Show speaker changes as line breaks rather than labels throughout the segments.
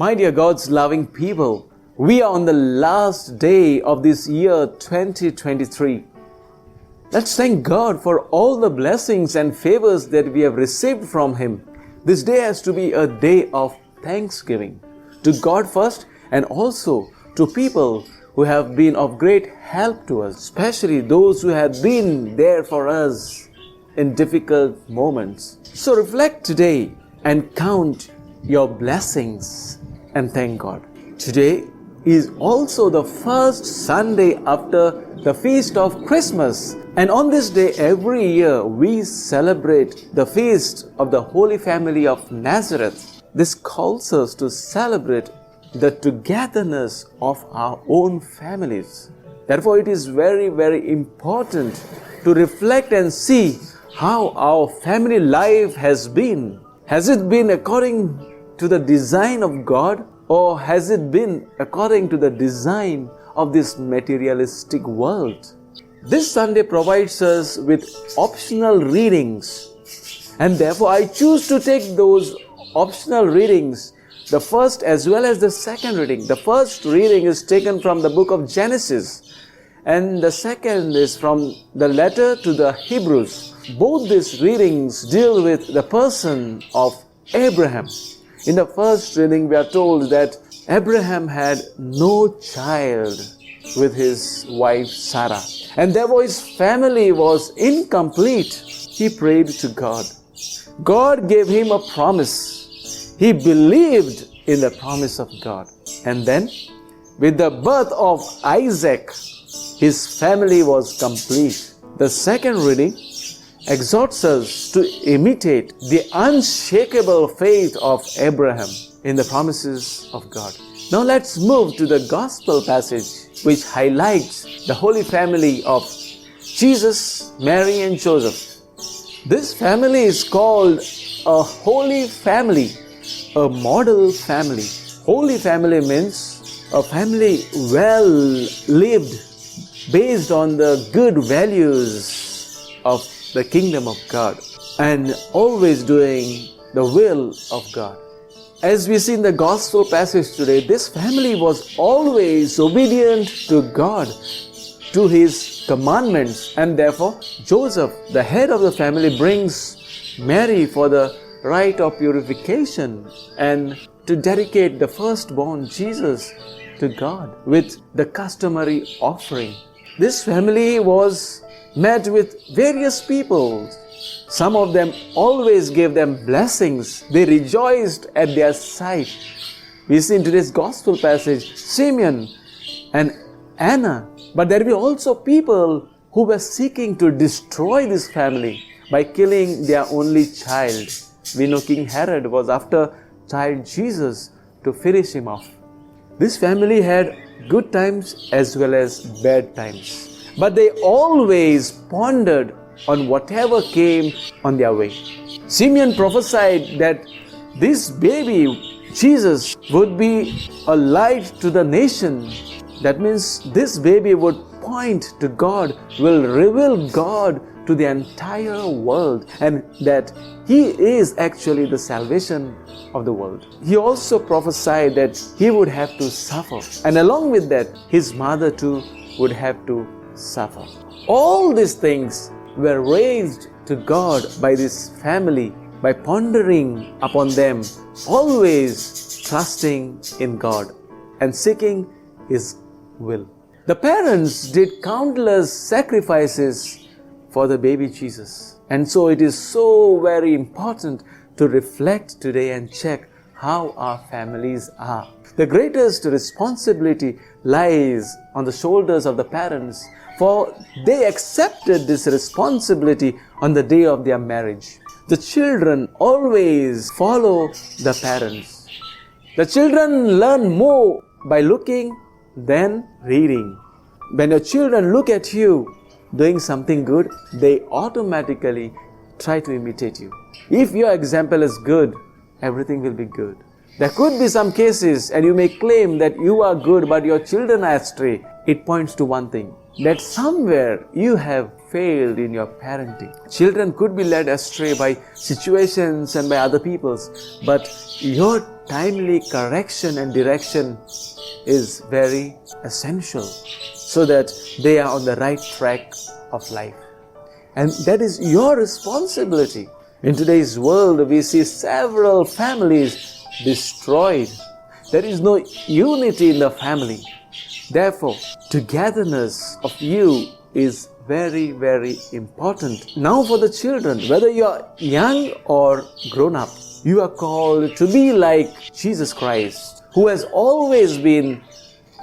My dear God's loving people, we are on the last day of this year 2023. Let's thank God for all the blessings and favors that we have received from Him. This day has to be a day of thanksgiving to God first and also to people who have been of great help to us, especially those who have been there for us in difficult moments. So reflect today and count your blessings and thank God. Today is also the first Sunday after the feast of Christmas. And on this day every year we celebrate the feast of the Holy Family of Nazareth. This calls us to celebrate the togetherness of our own families. Therefore it is very, very important to reflect and see how our family life has been. Has it been according to the design of God, or has it been according to the design of this materialistic world? This Sunday provides us with optional readings, and therefore I choose to take those optional readings, the first as well as the second reading. The first reading is taken from the book of Genesis, and the second is from the letter to the Hebrews. Both these readings deal with the person of Abraham. In the first reading we are told that Abraham had no child with his wife Sarah, and therefore his family was incomplete. He prayed to God. God gave him a promise. He believed in the promise of God. And then, with the birth of Isaac, his family was complete. The second reading exhorts us to imitate the unshakable faith of Abraham in the promises of God. Now let's move to the gospel passage which highlights the Holy Family of Jesus, Mary and Joseph. This family is called a Holy Family, a model family. Holy family means a family well lived, based on the good values of the kingdom of God and always doing the will of God. As we see in the gospel passage today, this family was always obedient to God, to His commandments, and therefore Joseph, the head of the family, brings Mary for the rite of purification and to dedicate the firstborn Jesus to God with the customary offering. This family was met with various people. Some of them always gave them blessings. They rejoiced at their sight. We see in today's gospel passage Simeon and Anna. But there were also people who were seeking to destroy this family by killing their only child. We know King Herod was after child Jesus to finish him off. This family had good times as well as bad times. But they always pondered on whatever came on their way. Simeon prophesied that this baby, Jesus, would be a light to the nation. That means this baby would point to God, will reveal God to the entire world, and that He is actually the salvation of the world. He also prophesied that He would have to suffer, and along with that, His mother too would have to suffer. All these things were raised to God by this family by pondering upon them, always trusting in God and seeking His will. The parents did countless sacrifices for the baby Jesus. And so it is so very important to reflect today and check how our families are. The greatest responsibility lies on the shoulders of the parents, for they accepted this responsibility on the day of their marriage. The children always follow the parents. The children learn more by looking than reading. When your children look at you doing something good, they automatically try to imitate you. If your example is good, everything will be good. There could be some cases, and you may claim that you are good but your children are astray. It points to one thing, that somewhere you have failed in your parenting. Children could be led astray by situations and by other people's, but your timely correction and direction is very essential so that they are on the right track of life. And that is your responsibility. In today's world, we see several families destroyed. There is no unity in the family. Therefore, togetherness of you is very, very important. Now for the children, whether you are young or grown up, you are called to be like Jesus Christ, who has always been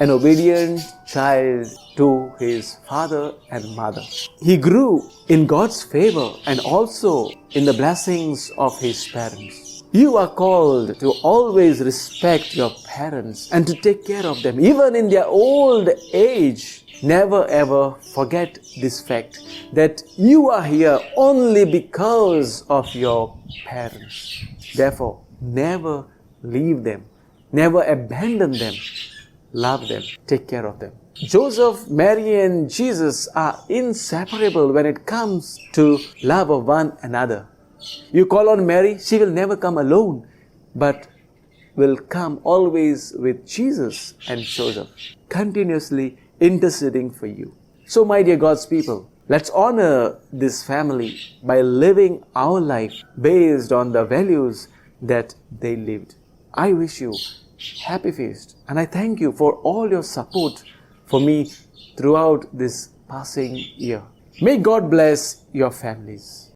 an obedient child to his father and mother. He grew in God's favor and also in the blessings of his parents. You are called to always respect your parents and to take care of them, even in their old age. Never ever forget this fact that you are here only because of your parents. Therefore, never leave them, never abandon them. Love them, take care of them. Joseph, Mary and Jesus are inseparable when it comes to love of one another. You call on Mary, she will never come alone, but will come always with Jesus and Joseph, continuously interceding for you. So my dear God's people, let's honor this family by living our life based on the values that they lived. I wish you happy feast, and I thank you for all your support for me throughout this passing year. May God bless your families.